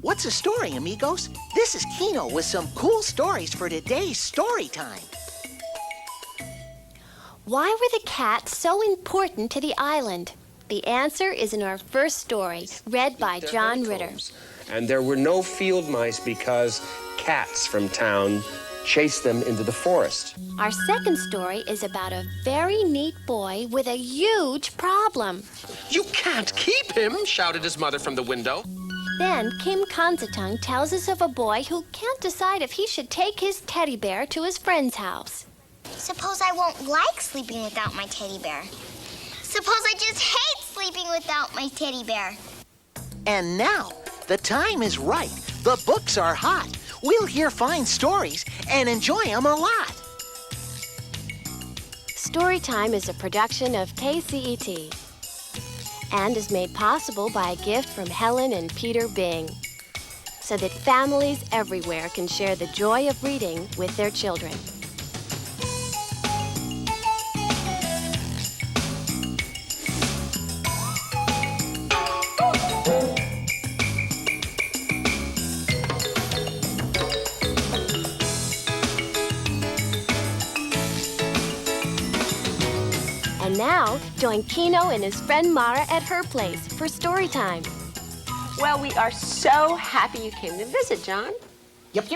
What's a story, amigos? This is Kino with some cool stories for today's story time. Why were the cats so important to the island? The answer is in our first story, read by John Ritter. And there were no field mice because cats from town chased them into the forest. Our second story is about a very neat boy with a huge problem. You can't keep him, shouted his mother from the window. Then Kim Karnsrithong tells us of a boy who can't decide if he should take his teddy bear to his friend's house. Suppose I won't like sleeping without my teddy bear. Suppose I just hate sleeping without my teddy bear. And now, the time is right. The books are hot. We'll hear fine stories and enjoy them a lot. Storytime is a production of KCET and is made possible by a gift from Helen and Peter Bing, so that families everywhere can share the joy of reading with their children. And now, join Kino and his friend Mara at her place for Storytime. Well, we are so happy you came to visit, John. Yep.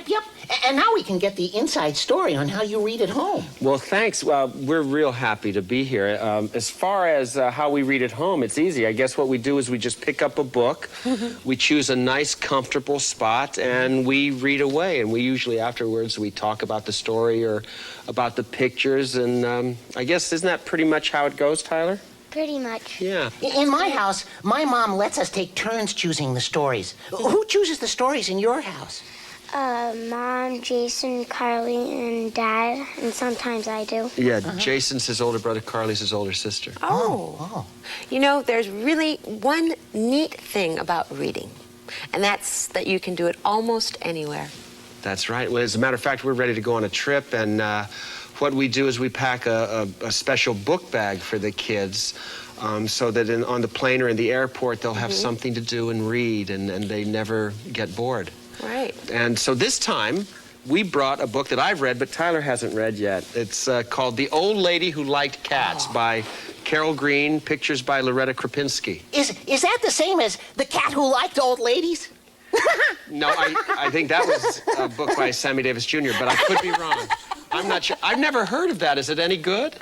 And now we can get the inside story on how you read at home. Well, thanks. We're real happy to be here. As far as how we read at home, it's easy. I guess what we do is we just pick up a book, we choose a nice, comfortable spot, and we read away. And we usually afterwards, we talk about the story or about the pictures. And I guess, isn't that pretty much how it goes, Tyler? Pretty much. Yeah. In my house, my mom lets us take turns choosing the stories. Who chooses the stories in your house? Mom, Jason, Carly, and Dad, and sometimes I do. Yeah, Jason's his older brother, Carly's his older sister. Oh. You know, there's really one neat thing about reading, and that's that you can do it almost anywhere. That's right. Well, as a matter of fact, we're ready to go on a trip, and what we do is we pack a special book bag for the kids so that on the plane or in the airport, they'll have something to do and read, and they never get bored. Right. And so this time, we brought a book that I've read, but Tyler hasn't read yet. It's called The Old Lady Who Liked Cats by Carol Green, pictures by Loretta Krupinski. Is that the same as The Cat Who Liked Old Ladies? No, I think that was a book by Sammy Davis Jr., but I could be wrong. I'm not sure. I've never heard of that. Is it any good?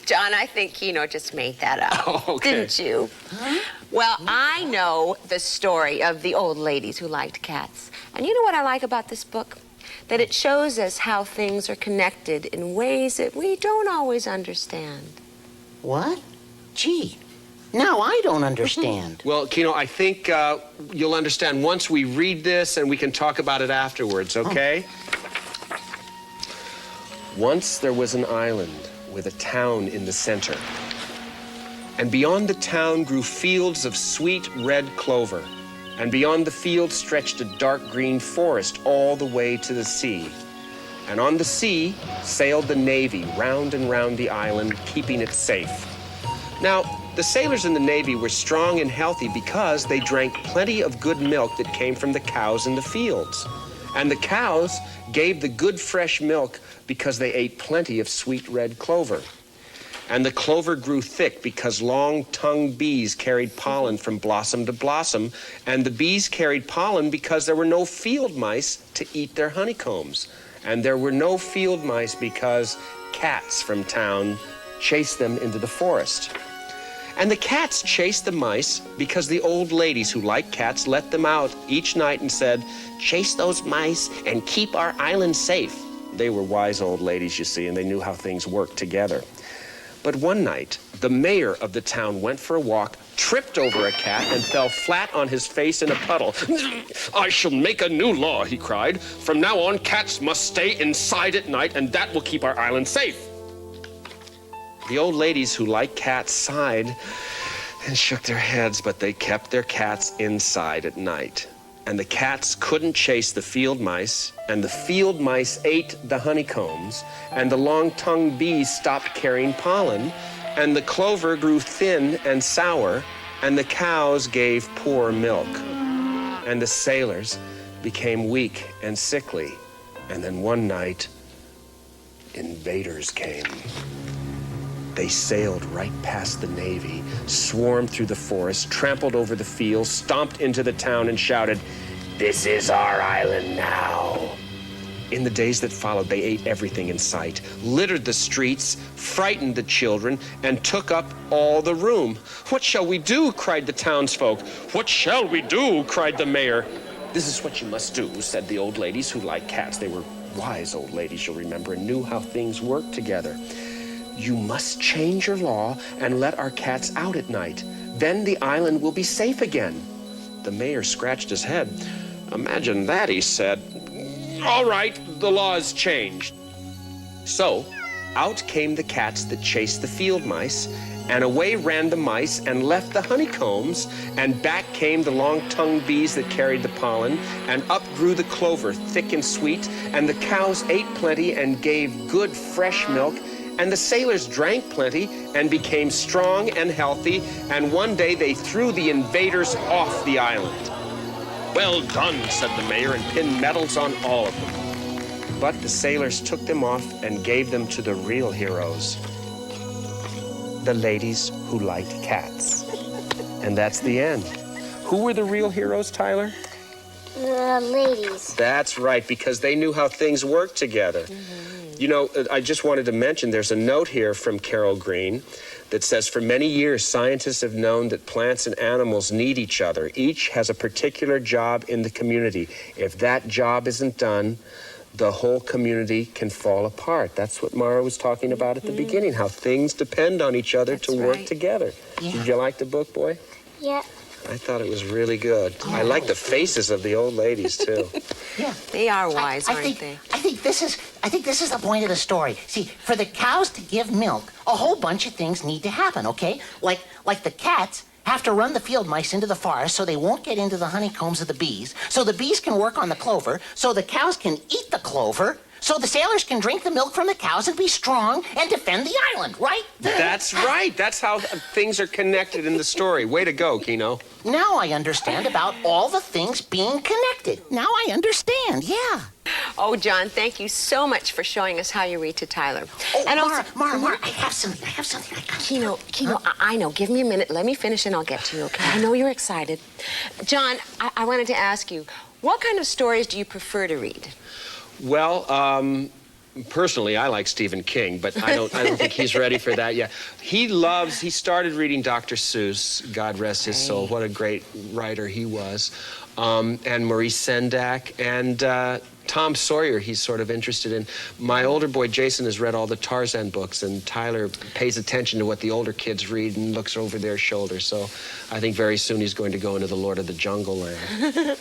John, I think Kino just made that up. Oh, okay. Didn't you? Huh? Well, I know the story of the old ladies who liked cats. And you know what I like about this book? That it shows us how things are connected in ways that we don't always understand. What? Gee, now I don't understand. Well, Kino, I think you'll understand once we read this and we can talk about it afterwards, okay? Once there was an island with a town in the center. And beyond the town grew fields of sweet red clover. And beyond the fields stretched a dark green forest all the way to the sea. And on the sea sailed the Navy round and round the island, keeping it safe. Now, the sailors in the Navy were strong and healthy because they drank plenty of good milk that came from the cows in the fields. And the cows gave the good fresh milk because they ate plenty of sweet red clover. And the clover grew thick because long-tongued bees carried pollen from blossom to blossom, and the bees carried pollen because there were no field mice to eat their honeycombs. And there were no field mice because cats from town chased them into the forest. And the cats chased the mice because the old ladies who liked cats let them out each night and said, "Chase those mice and keep our island safe." They were wise old ladies, you see, and they knew how things worked together. But one night, the mayor of the town went for a walk, tripped over a cat, and fell flat on his face in a puddle. "I shall make a new law," he cried. "From now on, cats must stay inside at night, and that will keep our island safe." The old ladies who liked cats sighed and shook their heads, but they kept their cats inside at night. And the cats couldn't chase the field mice, and the field mice ate the honeycombs, and the long-tongued bees stopped carrying pollen, and the clover grew thin and sour, and the cows gave poor milk. and the sailors became weak and sickly. And then one night, invaders came. They sailed right past the Navy, swarmed through the forest, trampled over the fields, stomped into the town, and shouted, "This is our island now." In the days that followed, they ate everything in sight, littered the streets, frightened the children, and took up all the room. "What shall we do?" cried the townsfolk. "What shall we do?" cried the mayor. "This is what you must do," said the old ladies who liked cats. They were wise old ladies, you'll remember, and knew how things worked together. "You must change your law and let our cats out at night. Then the island will be safe again." The mayor scratched his head. "Imagine that," he said. "All right, the law is changed." So, out came the cats that chased the field mice, and away ran the mice and left the honeycombs, and back came the long-tongued bees that carried the pollen, and up grew the clover, thick and sweet, and the cows ate plenty and gave good fresh milk, and the sailors drank plenty and became strong and healthy, and one day they threw the invaders off the island. "Well done," said the mayor, and pinned medals on all of them. But the sailors took them off and gave them to the real heroes, the ladies who liked cats. And that's the end. Who were the real heroes, Tyler? The ladies. That's right, because they knew how things worked together. You know, I just wanted to mention there's a note here from Carol Green that says, "For many years, scientists have known that plants and animals need each other. Each has a particular job in the community. If that job isn't done, the whole community can fall apart." That's what Mara was talking about at the beginning, how things depend on each other to work together. Yeah. Did you like the book, boy? Yeah. I thought it was really good. I like the faces of the old ladies, too. Yeah. They are wise, I aren't think, they? I think this is the point of the story. See, for the cows to give milk, a whole bunch of things need to happen, okay? Like the cats have to run the field mice into the forest so they won't get into the honeycombs of the bees, so the bees can work on the clover, so the cows can eat the clover, so the sailors can drink the milk from the cows and be strong and defend the island, right? That's right. That's how things are connected in the story. Way to go, Kino. Now I understand about all the things being connected. Now I understand, yeah. Oh, John, thank you so much for showing us how you read to Tyler. Oh, and Mara, I have something. I got Kino, I know. Give me a minute. Let me finish and I'll get to you, okay? I know you're excited. John, I wanted to ask you, what kind of stories do you prefer to read? Well, personally, I like Stephen King, but I don't think he's ready for that yet. He started reading Dr. Seuss, God rest his soul. What a great writer he was. And Maurice Sendak, and Tom Sawyer he's sort of interested in. My older boy, Jason, has read all the Tarzan books, and Tyler pays attention to what the older kids read and looks over their shoulder. So I think very soon he's going to go into the Lord of the Jungle land.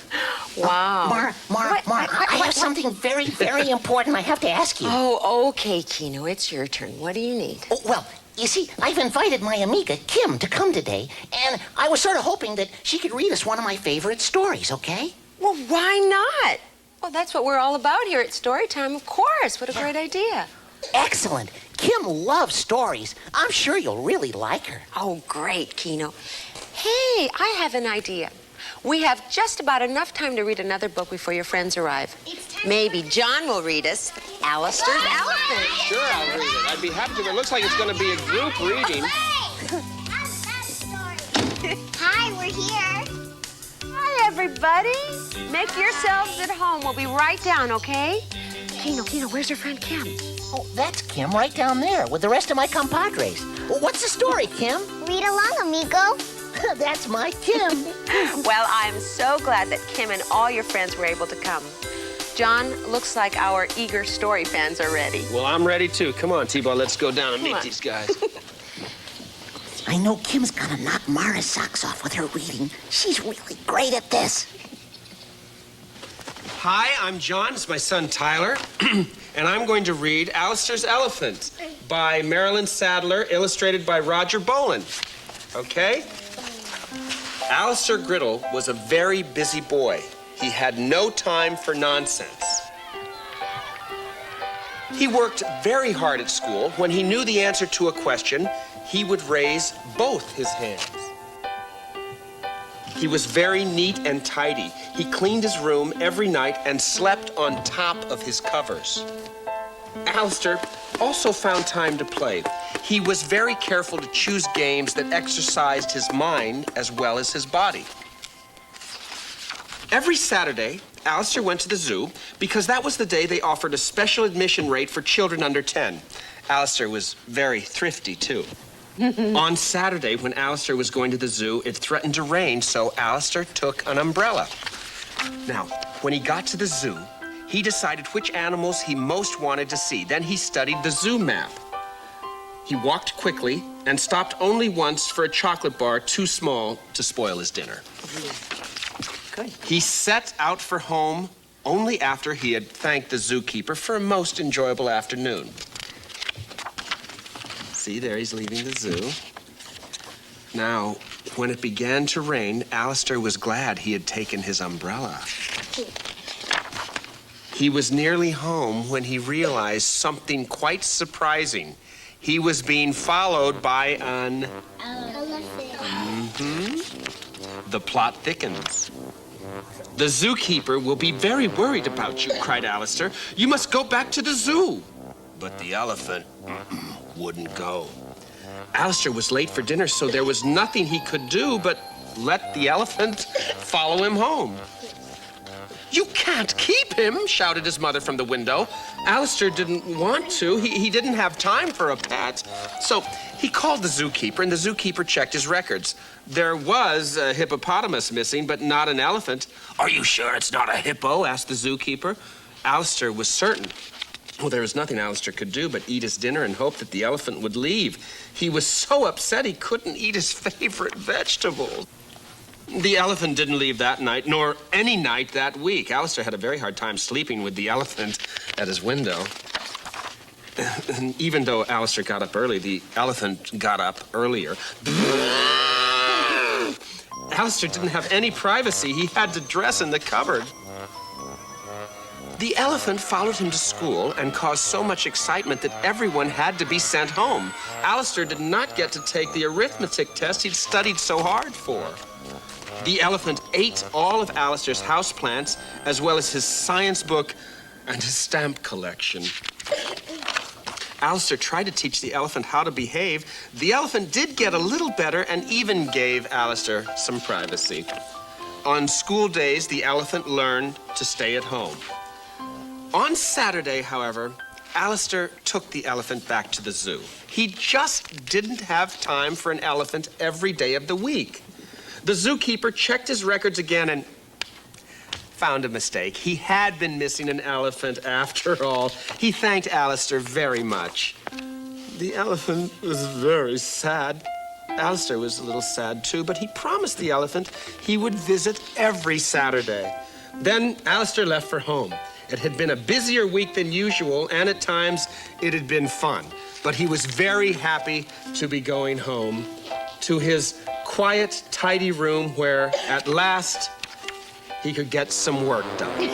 Wow. Mara, I have something very, very important I have to ask you. Oh, okay, Kino, it's your turn. What do you need? Oh, well, you see, I've invited my amiga, Kim, to come today, and I was sort of hoping that she could read us one of my favorite stories, okay? Well, why not? Well, that's what we're all about here at Storytime, of course. What a great idea. Excellent. Kim loves stories. I'm sure you'll really like her. Oh, great, Kino. Hey, I have an idea. We have just about enough time to read another book before your friends arrive. Maybe John will read us Alistair's Elephant. Sure, I'll read it. I'd be happy to, but it looks like it's going to be a group reading. Hi, we're here. Hi, everybody. Make yourselves at home. We'll be right down, okay? Kino, where's your friend Kim? Oh, that's Kim right down there with the rest of my compadres. Well, what's the story, Kim? Read along, amigo. That's my Kim. Well, I'm so glad that Kim and all your friends were able to come. John, looks like our eager story fans are ready. Well, I'm ready, too. Come on, T-Ball, let's go down and Come meet on. these guys. I know Kim's gonna knock Mara's socks off with her reading. She's really great at this. Hi, I'm John. It's my son, Tyler. And I'm going to read Allistar's Elephant by Marilyn Sadler, illustrated by Roger Bolin. Okay? Alistair Griddle was a very busy boy. He had no time for nonsense. He worked very hard at school. When he knew the answer to a question, he would raise both his hands. He was very neat and tidy. He cleaned his room every night and slept on top of his covers. Alistair also found time to play. He was very careful to choose games that exercised his mind as well as his body. Every Saturday, Alistair went to the zoo because that was the day they offered a special admission rate for children under 10. Alistair was very thrifty, too. On Saturday, when Alistair was going to the zoo, it threatened to rain, so Alistair took an umbrella. Now, when he got to the zoo, he decided which animals he most wanted to see. Then he studied the zoo map. He walked quickly and stopped only once for a chocolate bar too small to spoil his dinner. Good. He set out for home only after he had thanked the zookeeper for a most enjoyable afternoon. See, there he's leaving the zoo. Now, when it began to rain, Alistair was glad he had taken his umbrella. He was nearly home when he realized something quite surprising. He was being followed by an... The plot thickens. The zookeeper will be very worried about you, cried Alistair. You must go back to the zoo. But the elephant wouldn't go. Alistair was late for dinner, so there was nothing he could do but let the elephant follow him home. You can't keep him, shouted his mother from the window. Alistair didn't want to. He didn't have time for a pet. So he called the zookeeper, and the zookeeper checked his records. There was a hippopotamus missing, but not an elephant. Are you sure it's not a hippo? Asked the zookeeper. Alistair was certain. Well, there was nothing Alistair could do but eat his dinner and hope that the elephant would leave. He was so upset he couldn't eat his favorite vegetables. The elephant didn't leave that night, nor any night that week. Alistair had a very hard time sleeping with the elephant at his window. And even though Alistair got up early, the elephant got up earlier. Alistair didn't have any privacy. He had to dress in the cupboard. The elephant followed him to school and caused so much excitement that everyone had to be sent home. Alistair did not get to take the arithmetic test he'd studied so hard for. The elephant ate all of Alistair's houseplants, as well as his science book and his stamp collection. Alistair tried to teach the elephant how to behave. The elephant did get a little better and even gave Alistair some privacy. On school days, the elephant learned to stay at home. On Saturday, however, Alistair took the elephant back to the zoo. He just didn't have time for an elephant every day of the week. The zookeeper checked his records again and found a mistake. He had been missing an elephant after all. He thanked Alistair very much. The elephant was very sad. Alistair was a little sad too, but he promised the elephant he would visit every Saturday. Then Alistair left for home. It had been a busier week than usual, and at times it had been fun. But he was very happy to be going home to his quiet, tidy room where, at last, he could get some work done.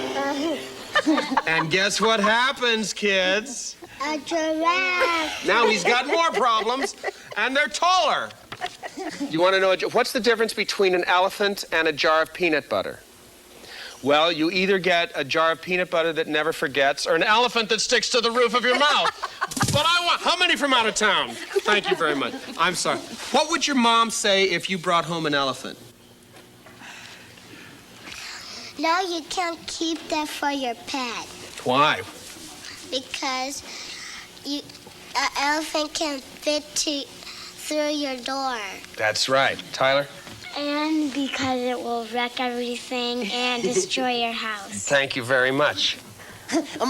And guess what happens, kids? A giraffe. Now he's got more problems, and they're taller. You want to know what's the difference between an elephant and a jar of peanut butter? Well, you either get a jar of peanut butter that never forgets or an elephant that sticks to the roof of your mouth. But I want... How many from out of town? Thank you very much. I'm sorry. What would your mom say if you brought home an elephant? No, you can't keep that for your pet. Why? Because an elephant can fit through your door. That's right. Tyler? And because it will wreck everything and destroy your house. Thank you very much.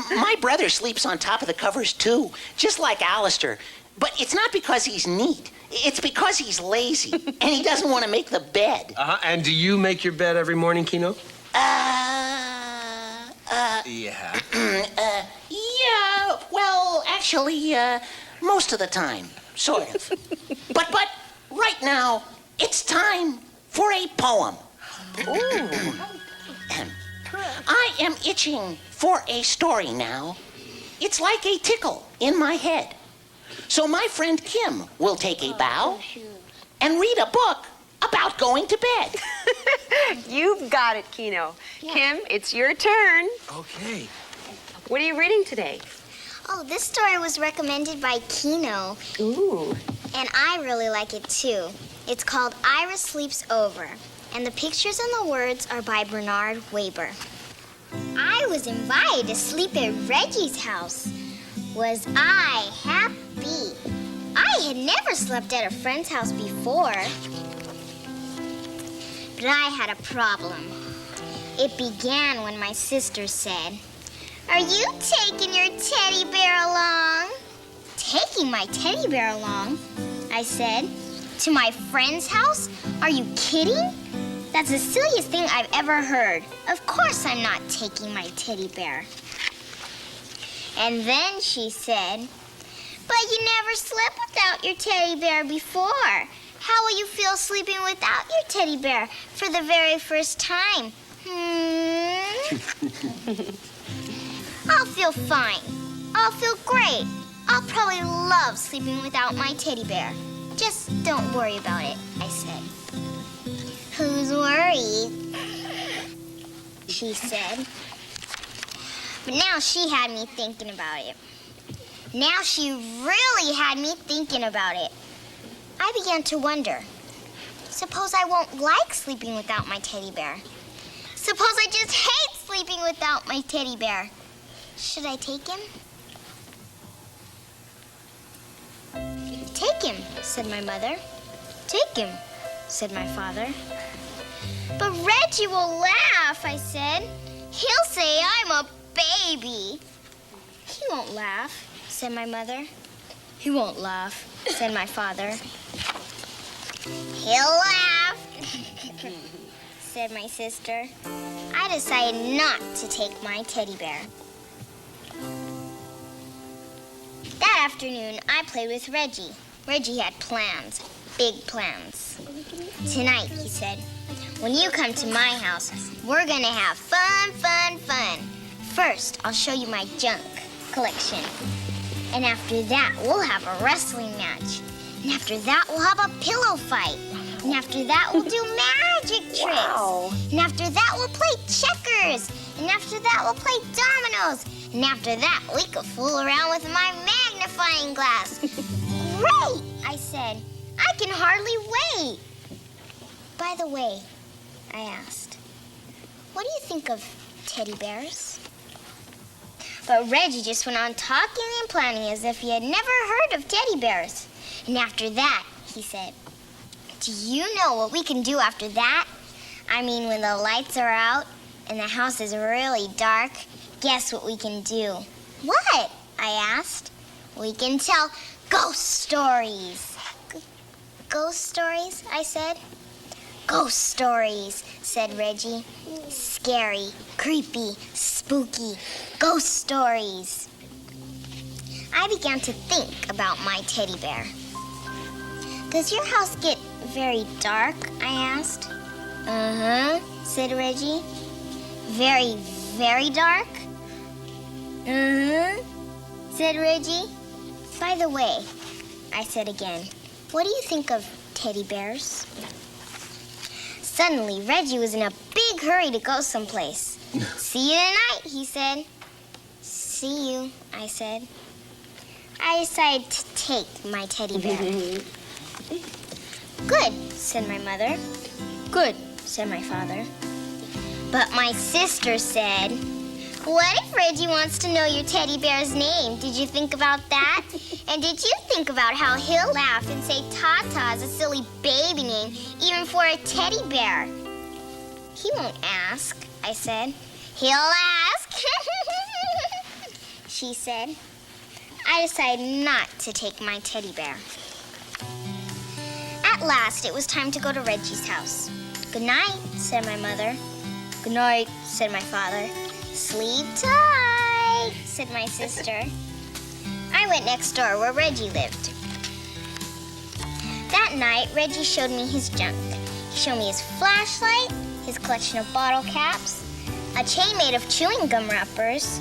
My brother sleeps on top of the covers, too, just like Alistair. But it's not because he's neat. It's because he's lazy, and he doesn't want to make the bed. And do you make your bed every morning, Kino? Yeah. Yeah, well, actually, most of the time, sort of. But right now, it's time for a poem. Ooh. I am itching for a story now. It's like a tickle in my head. So my friend Kim will take a bow and read a book about going to bed. You've got it, Kino. Kim, it's your turn. Okay. What are you reading today? Oh, this story was recommended by Kino, Ooh. and I really like it too. It's called Ira Sleeps Over, and the pictures and the words are by Bernard Weber. I was invited to sleep at Reggie's house. Was I happy? I had never slept at a friend's house before. But I had a problem. It began when my sister said, "Are you taking your teddy bear along?" Taking my teddy bear along? I said. To my friend's house? Are you kidding? That's the silliest thing I've ever heard. Of course I'm not taking my teddy bear. And then she said, "But you never slept without your teddy bear before. How will you feel sleeping without your teddy bear for the very first time?" I'll feel fine. I'll feel great. I'll probably love sleeping without my teddy bear. Just don't worry about it, I said. Who's worried? She said. But now she had me thinking about it. Now she really had me thinking about it. I began to wonder, suppose I won't like sleeping without my teddy bear? Suppose I just hate sleeping without my teddy bear? Should I take him? Take him, said my mother. Take him, said my father. But Reggie will laugh, I said. He'll say I'm a baby. He won't laugh, said my mother. He won't laugh, said my father. He'll laugh, said my sister. I decided not to take my teddy bear. That afternoon, I played with Reggie. Reggie had plans, big plans. Tonight, he said, when you come to my house, we're gonna have fun, fun, fun. First, I'll show you my junk collection. And after that, we'll have a wrestling match. And after that, we'll have a pillow fight. And after that, we'll do magic tricks. Wow. And after that, we'll play checkers. And after that, we'll play dominoes. And after that, we could fool around with my magnifying glass. Great, I said. I can hardly wait. By the way, I asked, what do you think of teddy bears? But Reggie just went on talking and planning as if he had never heard of teddy bears. And after that, he said, do you know what we can do after that? I mean, when the lights are out and the house is really dark, guess what we can do? What? I asked. We can tell ghost stories. Ghost stories? I said. Ghost stories, said Reggie. Scary, creepy, spooky, ghost stories. I began to think about my teddy bear. Does your house get very dark? I asked. Uh-huh, said Reggie. Very, very dark? Uh-huh, said Reggie. By the way, I said again, what do you think of teddy bears? Suddenly, Reggie was in a big hurry to go someplace. See you tonight, he said. See you, I said. I decided to take my teddy bear. Good, said my mother. Good, said my father. But my sister said, what if Reggie wants to know your teddy bear's name? Did you think about that? And did you think about how he'll laugh and say Tata is a silly baby name, even for a teddy bear? He won't ask, I said. He'll ask, she said. I decided not to take my teddy bear. At last, it was time to go to Reggie's house. Good night, said my mother. Good night, said my father. Sleep tight, said my sister. I went next door where Reggie lived. That night, Reggie showed me his junk. He showed me his flashlight, his collection of bottle caps, a chain made of chewing gum wrappers,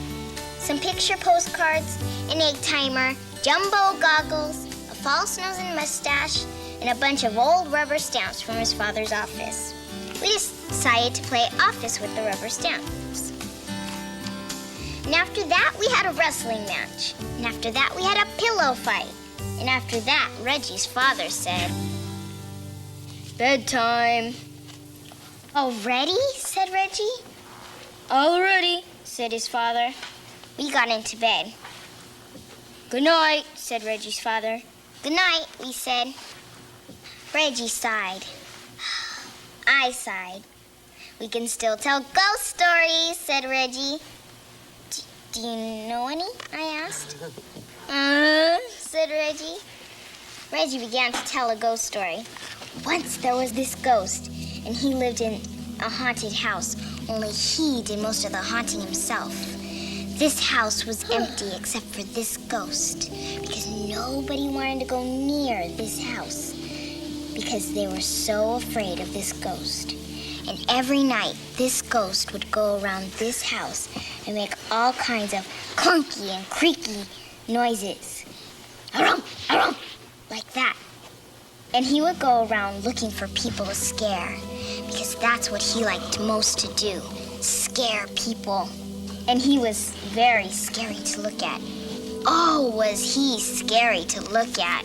some picture postcards, an egg timer, jumbo goggles, a false nose and mustache, and a bunch of old rubber stamps from his father's office. we decided to play office with the rubber stamps. And after that, we had a wrestling match. And after that, we had a pillow fight. And after that, Reggie's father said, "Bedtime." "Already?" said Reggie. "Already," said his father. We got into bed. "Good night," said Reggie's father. "Good night," we said. Reggie sighed. I sighed. "We can still tell ghost stories," said Reggie. Do you know any?" I asked. Said Reggie. Reggie began to tell a ghost story. Once there was this ghost, and he lived in a haunted house, only he did most of the haunting himself. This house was empty except for this ghost, because nobody wanted to go near this house, because they were so afraid of this ghost. And every night, this ghost would go around this house and make all kinds of clunky and creaky noises. Arum, arum, like that. And he would go around looking for people to scare, because that's what he liked most to do, scare people. And he was very scary to look at. Oh, was he scary to look at.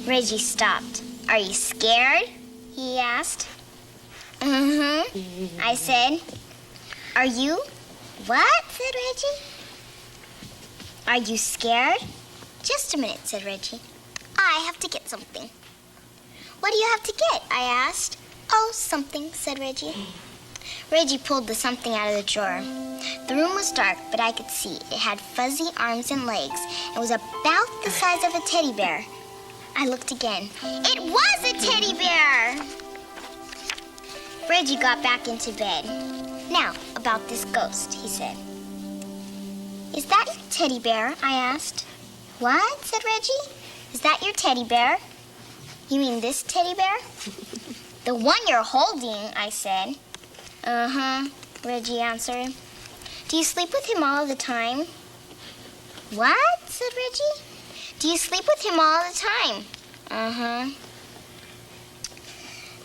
Reggie stopped. "Are you scared?" he asked. I said. "Are you?" "What?" said Reggie. "Are you scared?" "Just a minute," said Reggie. "I have to get something." "What do you have to get?" I asked. "Oh, something," said Reggie. Reggie pulled the something out of the drawer. The room was dark, but I could see. It had fuzzy arms and legs. It was about the size of a teddy bear. I looked again. It was a teddy bear! Reggie got back into bed. "Now, about this ghost," he said. "Is that your teddy bear?" I asked. "What?" said Reggie. "Is that your teddy bear?" "You mean this teddy bear?" "The one you're holding," I said. Reggie answered. "Do you sleep with him all the time?" "What?" said Reggie. "Do you sleep with him all the time?"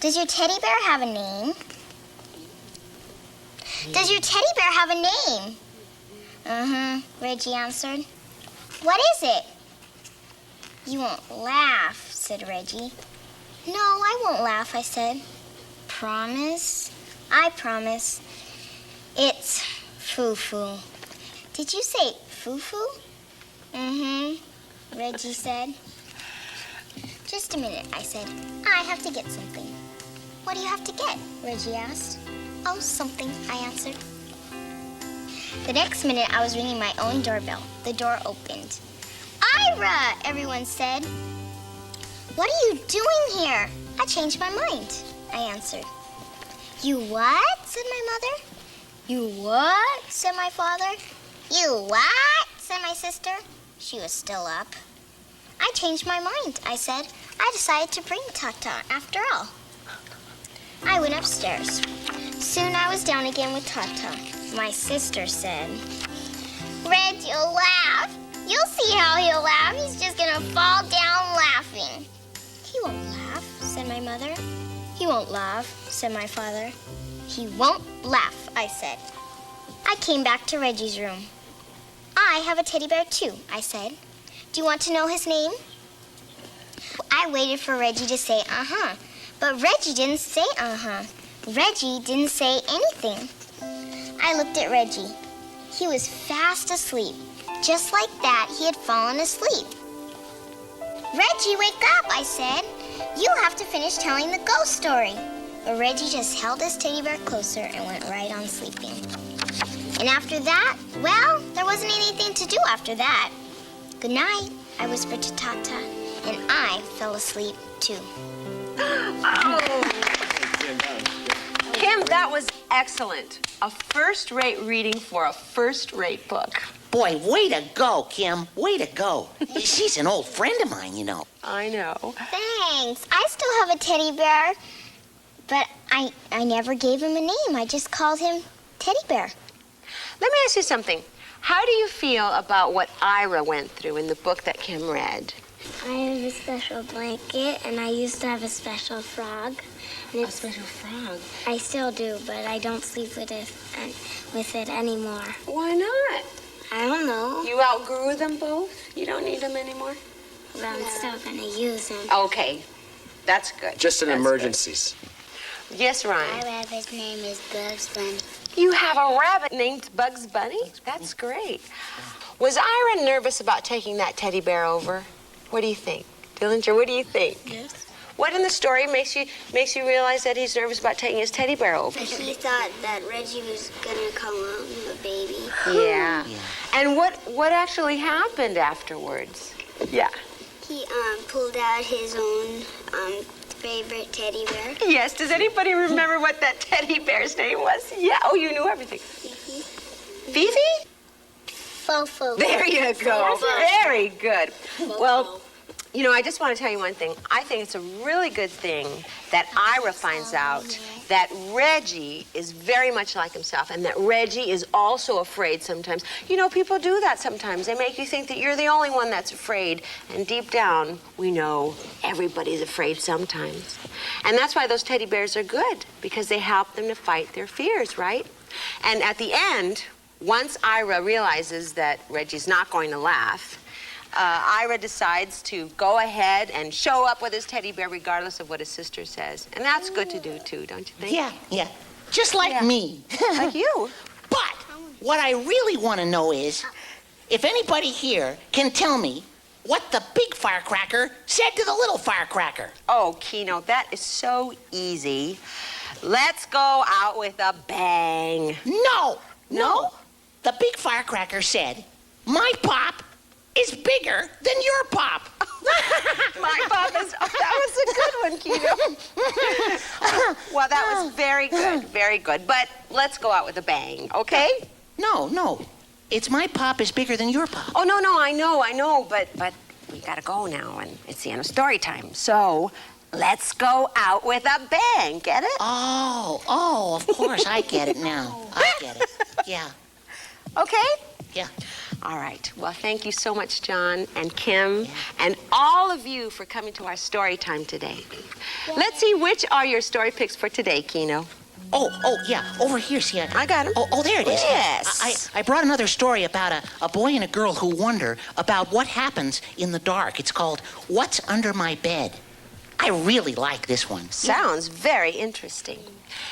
"Does your teddy bear have a name?" "Does your teddy bear have a name?" Reggie answered. "What is it?" "You won't laugh," said Reggie. "No, I won't laugh," I said. "Promise?" "I promise. It's Foo-Foo." "Did you say Foo-Foo?" Reggie said. "Just a minute," I said. "I have to get something." "What do you have to get?" Reggie asked. "Oh, something," I answered. The next minute, I was ringing my own doorbell. The door opened. "Ira!" everyone said. "What are you doing here?" "I changed my mind," I answered. "You what?" said my mother. "You what?" said my father. "You what?" said my sister. She was still up. "I changed my mind," I said. "I decided to bring Tata after all." I went upstairs. Soon I was down again with Tata. My sister said, "Red, you'll laugh. You'll see how he'll laugh. He's just gonna fall down laughing." "He won't laugh," said my mother. "He won't laugh," said my father. "He won't laugh," I said. I came back to Reggie's room. "I have a teddy bear too," I said. "Do you want to know his name?" I waited for Reggie to say but Reggie didn't say Reggie didn't say anything. I looked at Reggie. He was fast asleep. Just like that, he had fallen asleep. "Reggie, wake up," I said. "You have to finish telling the ghost story." But Reggie just held his teddy bear closer and went right on sleeping. And after that, well, there wasn't anything to do after that. "Good night," I whispered to Tata, and I fell asleep too. Kim, that was excellent. A first-rate reading for a first-rate book. Boy, way to go, Kim. Way to go. She's an old friend of mine, you know. I know. Thanks. I still have a teddy bear, but I never gave him a name. I just called him Teddy Bear. Let me ask you something. How do you feel about what Ira went through in the book that Kim read? I have a special blanket, and I used to have a special frog. And A special frog? I still do, but I don't sleep with it anymore. Why not? I don't know, You outgrew them both? You don't need them anymore? but I'm still gonna use them. Okay, that's good. Just in That's emergencies. good. Yes, Ryan. My rabbit's name is Bugs Bunny. You have a rabbit named Bugs Bunny? That's great. Was Ira nervous about taking that teddy bear over? What do you think? Dillinger, what do you think? Yes. What in the story makes you realize that he's nervous about taking his teddy bear over? He thought that Reggie was gonna come out with a baby. Yeah. And what actually happened afterwards? Yeah. He pulled out his own favorite teddy bear. Yes, does anybody remember what that teddy bear's name was? Yeah, oh, you knew everything. Fifi? Fofo. There you go. Very good. Well, you know, I just want to tell you one thing. I think it's a really good thing that Ira finds out that Reggie is very much like himself and that Reggie is also afraid sometimes. You know, people do that sometimes. They make you think that you're the only one that's afraid. And deep down, we know everybody's afraid sometimes. And that's why those teddy bears are good, because they help them to fight their fears, right? And at the end, once Ira realizes that Reggie's not going to laugh, Ira decides to go ahead and show up with his teddy bear regardless of what his sister says. And that's good to do, too, don't you think? Yeah. Just like me. Like you. But what I really want to know is if anybody here can tell me what the big firecracker said to the little firecracker. Oh, Kino, that is so easy. Let's go out with a bang. No. The big firecracker said, "My pop is bigger than your pop." My pop is... Oh, that was a good one, Kino. Well, that was very good, very good. But let's go out with a bang, okay? No. It's my pop is bigger than your pop. Oh, no, I know, but we gotta go now, and it's the end of story time. So, let's go out with a bang, get it? Oh, of course, I get it now. I get it. Yeah. Okay? Yeah. All right. Well, thank you so much, John and Kim, and all of you for coming to our story time today. Let's see, which are your story picks for today, Kino? Oh, yeah. Over here, see. I got him. Oh, there it is. Yes. I brought another story about a boy and a girl who wonder about what happens in the dark. It's called What's Under My Bed. I really like this one. Sounds very interesting.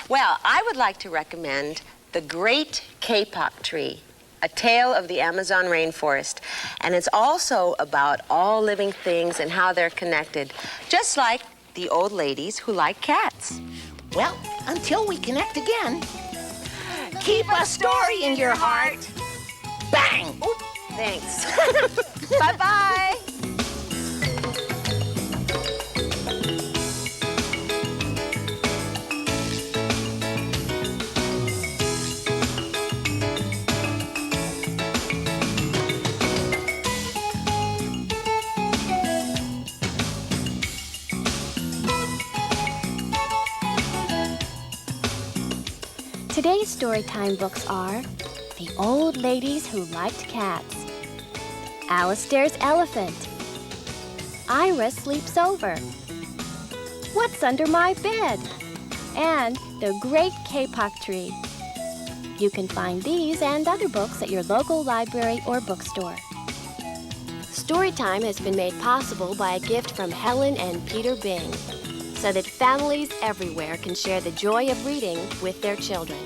Well, I would like to recommend The Great Kapok Tree, A Tale of the Amazon Rainforest. And it's also about all living things and how they're connected, just like the old ladies who like cats. Well, until we connect again, keep a story in your heart. Bang! Oop, thanks. Bye-bye. Today's Storytime books are The Old Ladies Who Liked Cats, Alistair's Elephant, Ira Sleeps Over, What's Under My Bed, and The Great Kapok Tree. You can find these and other books at your local library or bookstore. Storytime has been made possible by a gift from Helen and Peter Bing, so that families everywhere can share the joy of reading with their children.